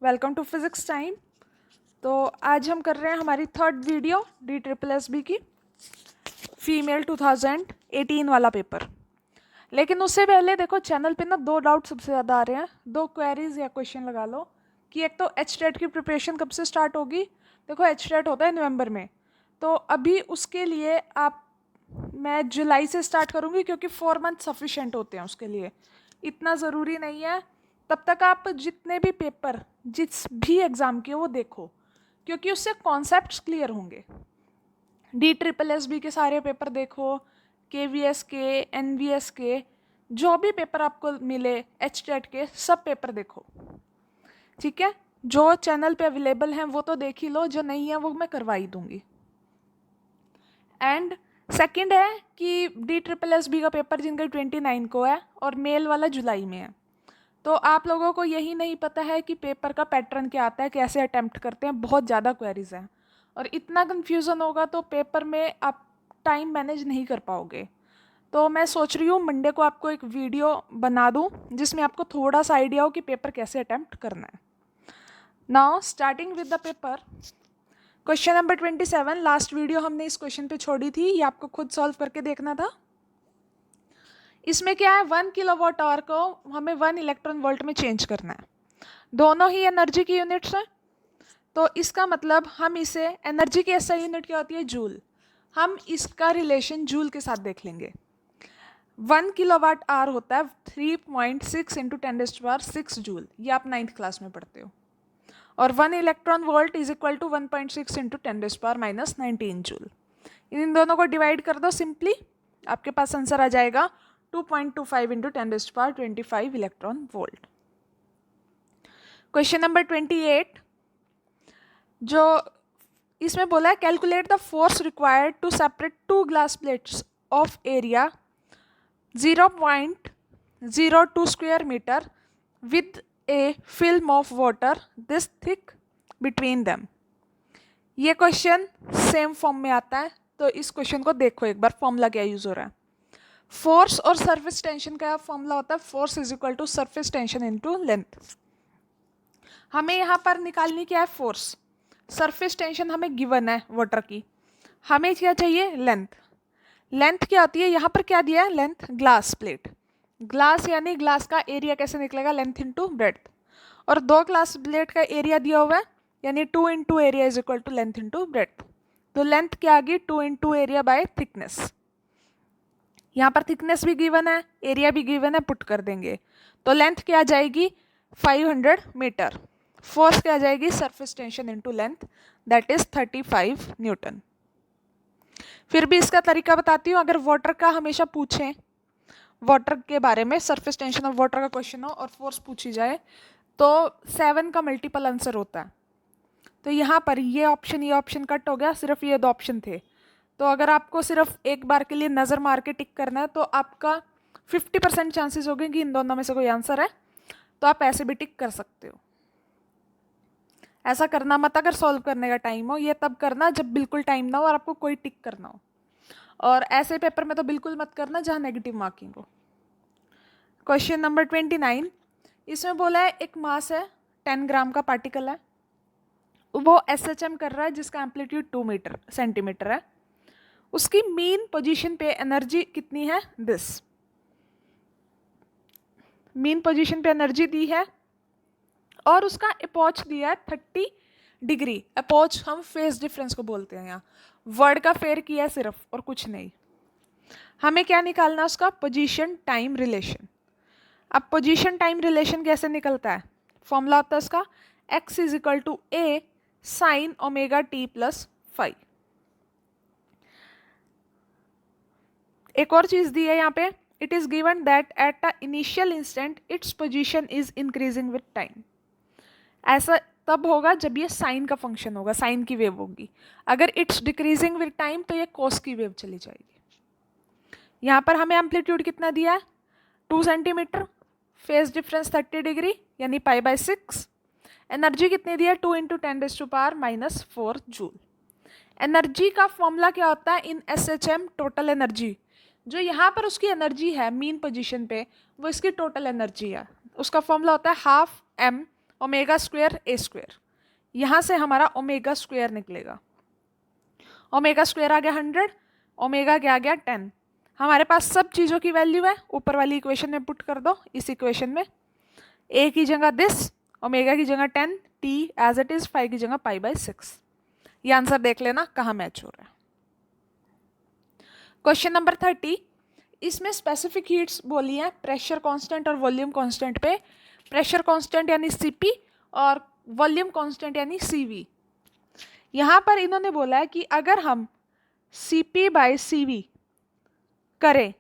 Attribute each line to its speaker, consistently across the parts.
Speaker 1: Welcome to physics time. तो आज हम कर रहे हैं हमारी थर्ड वीडियो DSSB की फीमेल 2018 वाला पेपर। लेकिन उससे पहले देखो चैनल पे ना दो डाउट सबसे ज़्यादा आ रहे हैं, दो क्वेरीज या क्वेश्चन लगा लो कि एक तो HTET की प्रिपरेशन कब से स्टार्ट होगी। देखो HTET होता है नवंबर में, तो अभी उसके लिए मैं जुलाई से स्टार्ट करूँगी क्योंकि 4 मंथ सफिशेंट होते हैं उसके लिए, इतना ज़रूरी नहीं है। तब तक आप जितने भी पेपर जिस भी एग्ज़ाम के वो देखो क्योंकि उससे कॉन्सेप्ट्स क्लियर होंगे। DSSB के सारे पेपर देखो, KVS के, NVS के, जो भी पेपर आपको मिले HTET के सब पेपर देखो, ठीक है। जो चैनल पे अवेलेबल हैं वो तो देख ही लो, जो नहीं है वो मैं करवा ही दूंगी। एंड सेकंड है कि DSSB का पेपर जिनका 29 को है और मेल वाला जुलाई में है, तो आप लोगों को यही नहीं पता है कि पेपर का पैटर्न क्या आता है, कैसे अटेम्प्ट करते हैं। बहुत ज़्यादा क्वेरीज हैं और इतना कन्फ्यूज़न होगा तो पेपर में आप टाइम मैनेज नहीं कर पाओगे। तो मैं सोच रही हूँ मंडे को आपको एक वीडियो बना दूँ जिसमें आपको थोड़ा सा आइडिया हो कि पेपर कैसे अटेम्प्ट करना है। Now starting with the paper, question number 27। Last video हमने इस क्वेश्चन पे छोड़ी थी, ये आपको खुद सॉल्व करके देखना था। इसमें क्या है, 1 किलोवाट आवर को हमें 1 इलेक्ट्रॉन वोल्ट में चेंज करना है। दोनों ही एनर्जी की यूनिट्स हैं, तो इसका मतलब हम इसे, एनर्जी की SI यूनिट क्या होती है, जूल, हम इसका रिलेशन जूल के साथ देख लेंगे। 1 किलोवाट आवर होता है 3.6 इंटू 10⁶ जूल, ये आप 9th क्लास में पढ़ते हो। और 1 electron volt is equal to 1.6 into 10⁻⁻19 joule. इन दोनों को डिवाइड कर दो सिंपली, आपके पास आंसर आ जाएगा 2.25 into 10⁻25 electron volt. Question number 28, जो इसमें बोला है calculate the force required to separate 2 glass plates of area 0.02 square metre with a film of water this thick between them. ये क्वेश्चन सेम फॉर्म में आता है, तो इस क्वेश्चन को देखो एक बार, फॉर्मूला क्या यूज हो रहा है। फोर्स और सरफेस टेंशन का फॉर्मूला होता है force is equal to surface tension into length. हमें यहाँ पर निकालनी क्या है, फोर्स। सरफेस टेंशन हमें गिवन है वाटर की, हमें क्या चाहिए, लेंथ। लेंथ क्या होती है, यहाँ पर क्या दिया है, लेंथ, ग्लास प्लेट। ग्लास यानी ग्लास का एरिया कैसे निकलेगा, लेंथ इंटू ब्रेड्थ। और 2 ग्लास प्लेट का एरिया दिया हुआ है, यानी 2 into area is equal to length into breadth. तो लेंथ क्या आ गई, 2 इंटू एरिया बाय थिकनेस। यहाँ पर थिकनेस भी गिवन है, एरिया भी गिवन है, पुट कर देंगे तो लेंथ क्या आ जाएगी, 500 मीटर। फोर्स क्या आ जाएगी, surface tension into length, that is 35 Newton. फिर भी इसका तरीका बताती हूँ, अगर वाटर का हमेशा पूछें, वाटर के बारे में, सरफेस टेंशन ऑफ वाटर का क्वेश्चन हो और फोर्स पूछी जाए, तो 7 का मल्टीपल आंसर होता है। तो यहाँ पर ये ऑप्शन कट हो गया, सिर्फ ये 2 ऑप्शन थे। तो अगर आपको सिर्फ एक बार के लिए नज़र मार के टिक करना है तो आपका 50% चांसेस हो गए कि इन दोनों में से कोई आंसर है, तो आप ऐसे भी टिक कर सकते हो। ऐसा करना मत अगर सॉल्व करने का टाइम हो, ये तब करना जब बिल्कुल टाइम ना हो और आपको कोई टिक करना हो। और ऐसे पेपर में तो बिल्कुल मत करना जहाँ नेगेटिव मार्किंग हो। क्वेश्चन नंबर 29, इसमें बोला है एक मास है, 10 ग्राम का पार्टिकल है, वो SHM कर रहा है जिसका एम्पलीट्यूड 2 सेंटीमीटर है। उसकी मीन पोजीशन पे एनर्जी कितनी है, दिस। मीन पोजीशन पे एनर्जी दी है और उसका अप्रोच दिया है 30 डिग्री। अप्रोच हम फेस डिफरेंस को बोलते हैं, यहाँ वर्ड का फेयर किया है सिर्फ और कुछ नहीं। हमें क्या निकालना है, उसका पोजीशन टाइम रिलेशन। अब पोजीशन टाइम रिलेशन कैसे निकलता है, फॉर्मूला होता है उसका x is equal to a sine omega t plus 5। एक और चीज दी है यहाँ पे, it is given that at a initial instant its position is increasing with time. ऐसा तब होगा जब ये साइन का फंक्शन होगा, साइन की वेव होगी। अगर इट्स डिक्रीजिंग विद टाइम तो ये कोस की वेव चली जाएगी। यहाँ पर हमें एम्पलीट्यूड कितना दिया है, 2 सेंटीमीटर, फेस डिफरेंस 30 डिग्री यानी π/6। एनर्जी कितनी दी है, 2 इंटू 10⁻⁻4 जूल। एनर्जी का फॉर्मूला क्या होता है इन SHM, टोटल एनर्जी। जो यहाँ पर उसकी एनर्जी है मीन पोजीशन पे, वो इसकी टोटल एनर्जी है। उसका फॉर्मूला होता है 12m ओमेगा स्क्वायर ए स्क्वायर, यहाँ से हमारा ओमेगा स्क्वायर निकलेगा। ओमेगा स्क्वायर आ गया 100, ओमेगा क्या आ गया 10। हमारे पास सब चीज़ों की वैल्यू है, ऊपर वाली इक्वेशन में पुट कर दो। इस इक्वेशन में ए की जगह दिस, ओमेगा की जगह 10, t as it is, five की जगह पाई/6। ये आंसर देख लेना कहाँ मैच हो रहा है। क्वेश्चन नंबर 30, इसमें स्पेसिफिक हीट्स बोली हैं प्रेशर कांस्टेंट और वॉल्यूम कांस्टेंट पे। प्रेशर कांस्टेंट यानी सीपी और वॉल्यूम कांस्टेंट यानी सीवी। यहाँ पर इन्होंने बोला है कि अगर हम CP/CV करें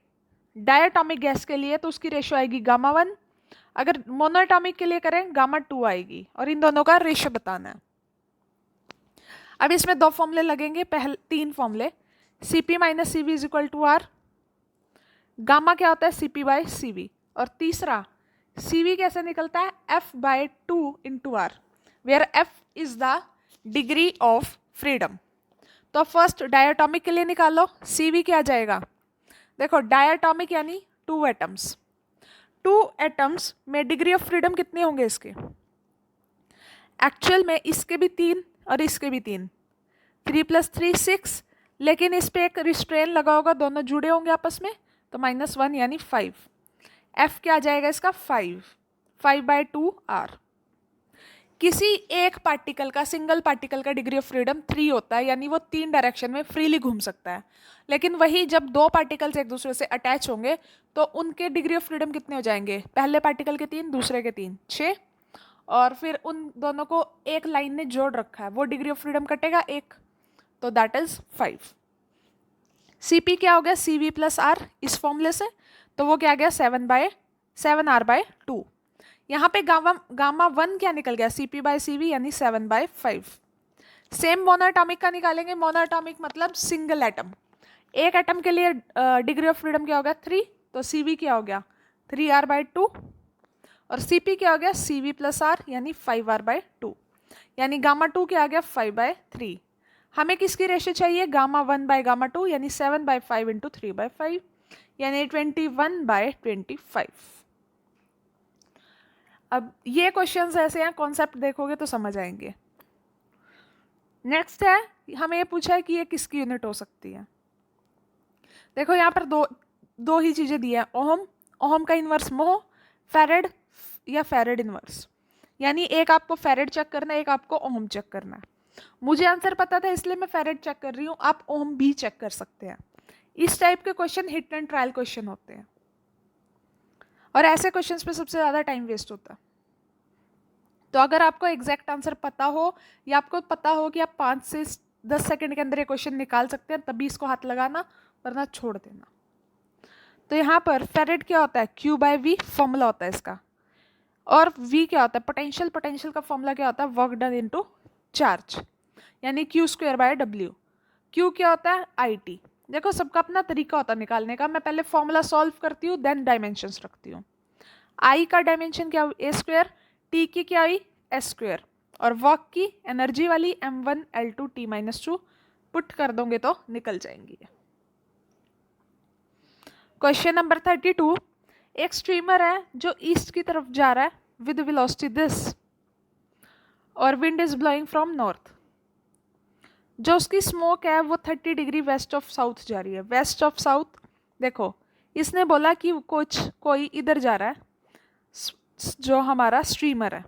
Speaker 1: डायटोमिक गैस के लिए तो उसकी रेशो आएगी Γ1, अगर मोनोएटॉमिक के लिए करें Γ2 आएगी, और इन दोनों का रेशो बताना है। अब इसमें दो फॉर्मूले लगेंगे, पहले 3 फॉर्मूले। CP-CV = R, गामा क्या होता है CP/CV, और तीसरा CV कैसे निकलता है F/2 × R, where F is the degree of freedom. तो फर्स्ट डायटोमिक के लिए निकालो, CV क्या जाएगा, देखो डायटोमिक यानी 2 एटम्स, 2 एटम्स में डिग्री ऑफ फ्रीडम कितने होंगे इसके, एक्चुअल में इसके भी 3 और इसके भी 3, 3 + 3 6, लेकिन इस पे एक रिस्ट्रेन लगा होगा, दोनों जुड़े होंगे आपस में, तो -1 यानी 5। F क्या आ जाएगा इसका 5, 5/2 R। किसी एक पार्टिकल का, सिंगल पार्टिकल का डिग्री ऑफ फ्रीडम 3 होता है, यानी वो 3 डायरेक्शन में फ्रीली घूम सकता है। लेकिन वही जब 2 पार्टिकल्स एक दूसरे से अटैच होंगे तो उनके डिग्री ऑफ फ्रीडम कितने हो जाएंगे, पहले पार्टिकल के 3, दूसरे के 3, 6, और फिर उन दोनों को एक लाइन ने जोड़ रखा है, वो डिग्री ऑफ फ्रीडम कटेगा 1, तो दैट इज 5। CP क्या हो गया CV + R इस फॉर्मूले से, तो वो क्या आ गया 7R/2। यहाँ पे Γ1 क्या निकल गया CP/CV यानी 7/5। सेम मोनोएटॉमिक का निकालेंगे, मोनोएटॉमिक मतलब सिंगल एटम, एक एटम के लिए डिग्री ऑफ फ्रीडम क्या हो गया 3, तो CV क्या हो गया 3R/2, और CP क्या हो गया CV + R यानी 5R/2, यानी Γ2 क्या आ गया 5/3। हमें किसकी रेशियो चाहिए Γ1/Γ2 यानी 7/5 × 3/5 यानी 21/25। अब ये क्वेश्चंस ऐसे हैं, कॉन्सेप्ट देखोगे तो समझ आएंगे। नेक्स्ट है, हमें ये पूछा है कि ये किसकी यूनिट हो सकती है। देखो यहाँ पर दो ही चीजें दी है, ओहम का इनवर्स मोह, फेरेड या फेरेड इनवर्स, यानी एक आपको फेरेड चेक करना है, एक आपको ओहम चेक करना है। मुझे आंसर पता था इसलिए मैं फेरेड चेक कर रही हूँ, आप ओहम भी चेक कर सकते हैं। इस टाइप के question hit and trial question होते हैं, और ऐसे क्वेश्चंस पे सबसे ज़्यादा टाइम वेस्ट होता है। तो अगर आपको एग्जैक्ट आंसर पता हो, या आपको पता हो कि आप 5 से 10 सेकंड के अंदर ये क्वेश्चन निकाल सकते हैं, तभी इसको हाथ लगाना, वरना छोड़ देना। तो यहाँ पर फेरेड क्या होता है Q/V फॉर्मूला होता है इसका, और V क्या होता है पोटेंशियल, पोटेंशियल का फॉर्मूला क्या होता है वर्क डन इनटू चार्ज, यानी Q²/W। Q क्या होता है IT। देखो सबका अपना तरीका होता है निकालने का, मैं पहले फॉर्मूला सॉल्व करती हूँ, देन डायमेंशंस रखती हूँ। I का डायमेंशन क्या हुई A², T की क्या हुई S², और वर्क की एनर्जी वाली m1L2 T-2 पुट कर दोगे तो निकल जाएंगी। क्वेश्चन नंबर 32, एक स्ट्रीमर है जो ईस्ट की तरफ जा रहा है विद वेलोसिटी दिस, और wind is blowing from north. जो उसकी स्मोक है वो 30 डिग्री वेस्ट ऑफ साउथ जा रही है। वेस्ट ऑफ साउथ, देखो इसने बोला कि कोई इधर जा रहा है, जो हमारा स्ट्रीमर है,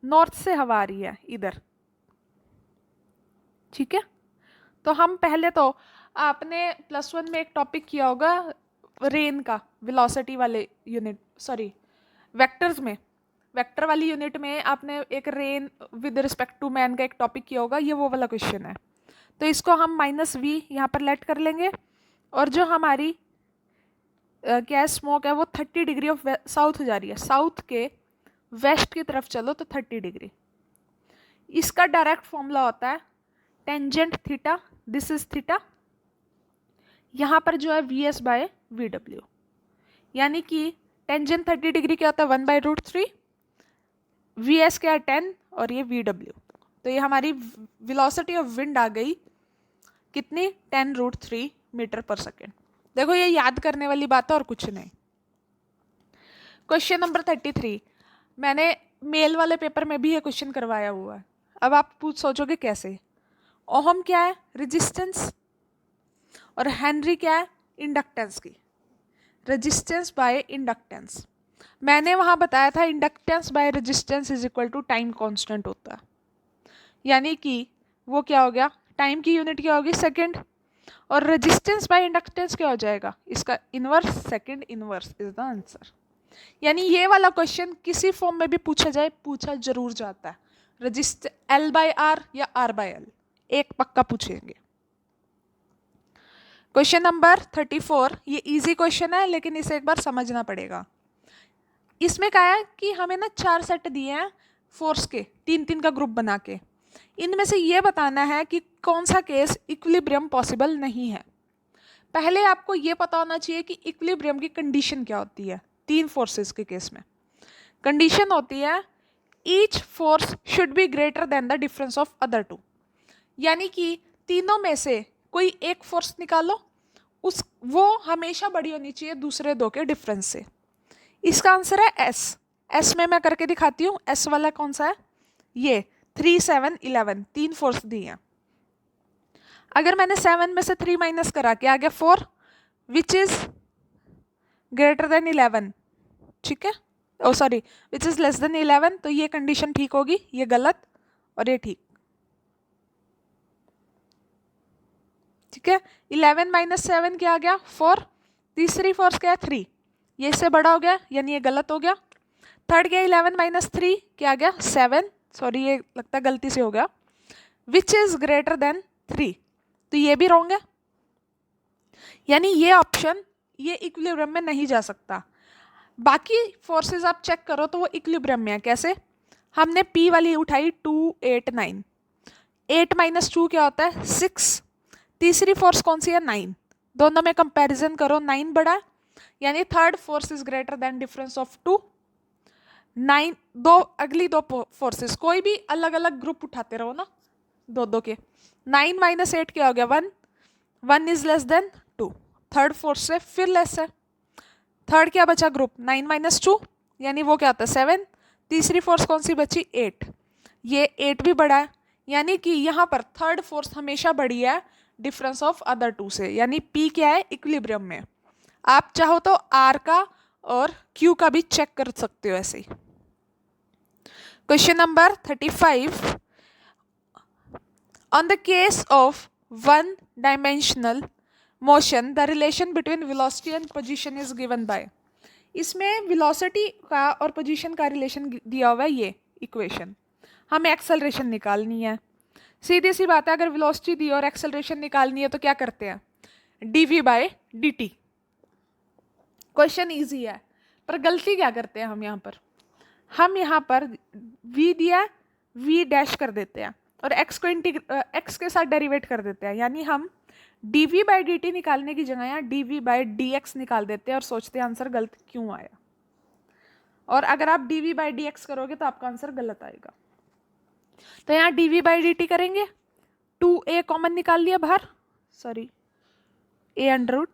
Speaker 1: नॉर्थ से हवा आ रही है इधर, ठीक है। तो हम पहले तो, आपने +1 में एक टॉपिक किया होगा रेन का, वेलोसिटी वाले यूनिट, सॉरी वेक्टर्स में, वेक्टर वाली यूनिट में आपने एक rain with respect to man का एक टॉपिक किया होगा, ये वो वाला क्वेश्चन है। तो इसको हम -V यहाँ पर लेट कर लेंगे, और जो हमारी क्या स्मोक है वो 30 डिग्री ऑफ साउथ जा रही है, साउथ के वेस्ट की तरफ चलो तो 30 डिग्री। इसका डायरेक्ट फॉर्मूला होता है tangent theta, this is theta, यहाँ पर जो है VS/VW, यानी कि टेंजेंट 30 डिग्री क्या होता है 1/√3, VS क्या है 10, और ये VW। तो ये हमारी वेलोसिटी ऑफ विंड आ गई कितनी 10√3 मीटर/सेकेंड। देखो ये याद करने वाली बात है और कुछ नहीं। क्वेश्चन नंबर 33, मैंने मेल वाले पेपर में भी ये क्वेश्चन करवाया हुआ है। अब आप सोचोगे कैसे। ओहम क्या है, रेजिस्टेंस, और हेनरी क्या है, इंडक्टेंस की। रेजिस्टेंस बाय इंडक्टेंस, मैंने वहां बताया था inductance by resistance is equal to time constant होता है, यानी कि वो क्या हो गया, टाइम की यूनिट क्या होगी, सेकंड, और रेजिस्टेंस बाय इंडक्टेंस क्या हो जाएगा, इसका inverse, second inverse is the answer. यानी ये वाला क्वेश्चन किसी फॉर्म में भी पूछा जाए, पूछा जरूर जाता है। रजिस्टर L बाय आर या R बाय L, एक पक्का पूछेंगे। क्वेश्चन नंबर 34, ये इजी क्वेश्चन है लेकिन इसे एक बार समझना पड़ेगा। इसमें क्या है कि हमें ना 4 सेट दिए हैं फोर्स के, 3-3 का ग्रुप बना के। इनमें से ये बताना है कि कौन सा केस इक्विलिब्रियम पॉसिबल नहीं है। पहले आपको ये पता होना चाहिए कि इक्विलिब्रियम की कंडीशन क्या होती है। 3 फोर्सेस के केस में कंडीशन होती है each force should be greater than the difference of other two, यानी कि तीनों में से कोई एक फोर्स निकालो, वो हमेशा बड़ी होनी चाहिए दूसरे दो के डिफरेंस से। इसका आंसर है एस। एस में मैं करके दिखाती हूँ। एस वाला कौन सा है, ये 3, 7, 11, 3 फोर्स दी हैं। अगर मैंने 7 में से 3 माइनस करा के आ गया 4 विच इज ग्रेटर देन 11, ठीक है, oh sorry which is less than 11, तो ये कंडीशन ठीक होगी, ये गलत और ये ठीक। ठीक है, 11 माइनस 7 क्या आ गया 4, तीसरी फोर्स क्या है 3, ये इससे बड़ा हो गया यानी ये गलत हो गया। थर्ड क्या 11 माइनस 3 क्या आ गया 7, सॉरी ये लगता है गलती से हो गया, विच इज ग्रेटर देन 3, तो ये भी रॉन्ग है, यानी ये ऑप्शन ये इक्विलिब्रियम में नहीं जा सकता। बाकी फोर्सेस आप चेक करो तो वो इक्विलिब्रियम में है। कैसे, हमने P वाली उठाई 2, 8, 9, 8 माइनस 2 क्या होता है 6, तीसरी फोर्स कौन सी है 9, दोनों में कंपैरिजन करो 9 बड़ा है, यानी third force is greater than difference of 2। 9 दो अगली दो फोर्सेस कोई भी अलग अलग ग्रुप उठाते रहो ना, दो दो के। 9 माइनस 8 क्या हो गया 1, 1 is less then 2, third force से फिर लेस है। थर्ड क्या बचा ग्रुप 9 माइनस 2, यानी वो क्या होता है 7, तीसरी फोर्स कौन सी बची 8, ये 8 भी बड़ा है, यानी कि यहाँ पर थर्ड फोर्स हमेशा बड़ी है डिफरेंस ऑफ अदर टू से, यानी P क्या है इक्विलिब्रियम में। आप चाहो तो R का और Q का भी चेक कर सकते हो ऐसे ही। Question number 35, on the case of one dimensional motion the relation between velocity and position is given by. इसमें वेलोसिटी का और पोजीशन का रिलेशन दिया हुआ है, ये इक्वेशन हमें एक्सेलरेशन निकालनी है। सीधी सी बात है, अगर वेलोसिटी दी और एक्सेलरेशन निकालनी है तो क्या करते हैं dv by dt। Question easy है पर गलती क्या करते हैं हम यहाँ पर v दिया v डैश कर देते हैं और x को x के साथ डेरिवेट कर देते हैं, यानी हम dv बाई dt निकालने की जगह यहाँ dv बाई dx निकाल देते हैं और सोचते हैं आंसर गलत क्यों आया। और अगर आप dv बाई dx करोगे तो आपका आंसर गलत आएगा। तो यहाँ dv बाई dt करेंगे, 2a कॉमन निकाल लिया बाहर, सॉरी a अंडर रूट,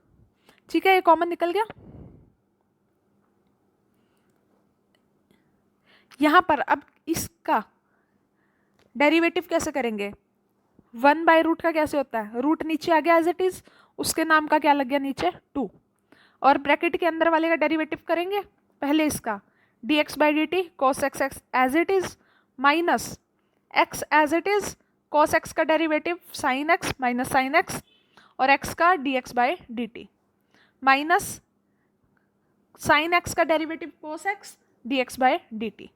Speaker 1: ठीक है, a कॉमन निकल गया। यहाँ पर अब इसका डेरिवेटिव कैसे करेंगे, 1 बाय रूट का कैसे होता है, रूट नीचे आ गया एज इट इज, उसके नाम का क्या लग गया नीचे 2, और ब्रैकेट के अंदर वाले का डेरिवेटिव करेंगे पहले इसका dx by dt cos x as it is minus x as it is cos x का derivative sin x minus sin x और x का dx by dt minus sin x का derivative cos x dx by dt।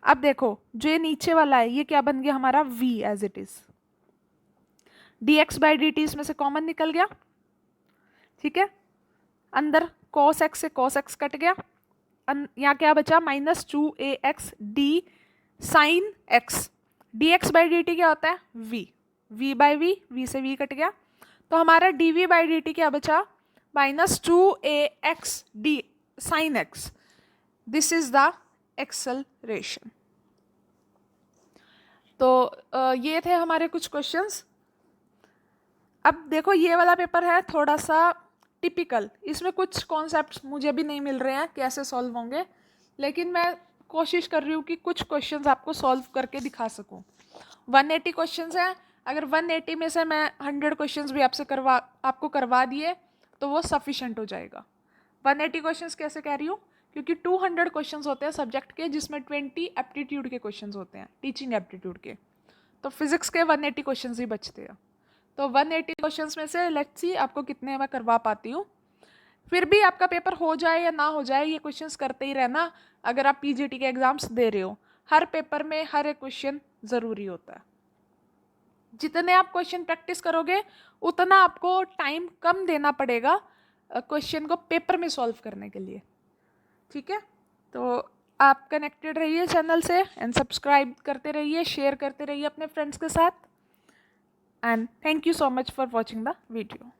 Speaker 1: अब देखो जो ये नीचे वाला है ये क्या बन गया हमारा v as it is, dx by dt इसमें से कॉमन निकल गया, ठीक है, अंदर cos x से cos x कट गया, यहाँ क्या बचा minus 2ax d sine x, dx by dt क्या होता है v बाई v से v कट गया, तो हमारा dv बाई dt क्या बचा minus 2ax d sine x, this is the acceleration. तो ये थे हमारे कुछ क्वेश्चंस। अब देखो ये वाला पेपर है थोड़ा सा टिपिकल, इसमें कुछ कॉन्सेप्ट्स मुझे भी नहीं मिल रहे हैं कैसे सॉल्व होंगे, लेकिन मैं कोशिश कर रही हूँ कि कुछ क्वेश्चंस आपको सॉल्व करके दिखा सकूँ। 180 क्वेश्चंस हैं, अगर 180 में से मैं 100 क्वेश्चंस भी आपको करवा दिए तो वो सफिशेंट हो जाएगा। 180 क्वेश्चंस कैसे कह रही हूँ, क्योंकि 200 क्वेश्चंस होते हैं सब्जेक्ट के, जिसमें 20 एप्टीट्यूड के क्वेश्चंस होते हैं, टीचिंग एप्टीट्यूड के। तो फिजिक्स के 180 क्वेश्चंस ही बचते हैं। तो 180 क्वेश्चंस में से लेट्स सी आपको कितने मैं करवा पाती हूँ। फिर भी आपका पेपर हो जाए या ना हो जाए, ये क्वेश्चंस करते ही रहना। अगर आप पीजीटी के एग्जाम्स दे रहे हो, हर पेपर में हर एक क्वेश्चन ज़रूरी होता है। जितने आप क्वेश्चन प्रैक्टिस करोगे उतना आपको टाइम कम देना पड़ेगा क्वेश्चन को पेपर में सॉल्व करने के लिए। ठीक है, तो आप कनेक्टेड रहिए चैनल से एंड सब्सक्राइब करते रहिए, शेयर करते रहिए अपने फ्रेंड्स के साथ। And thank you so much for watching the video.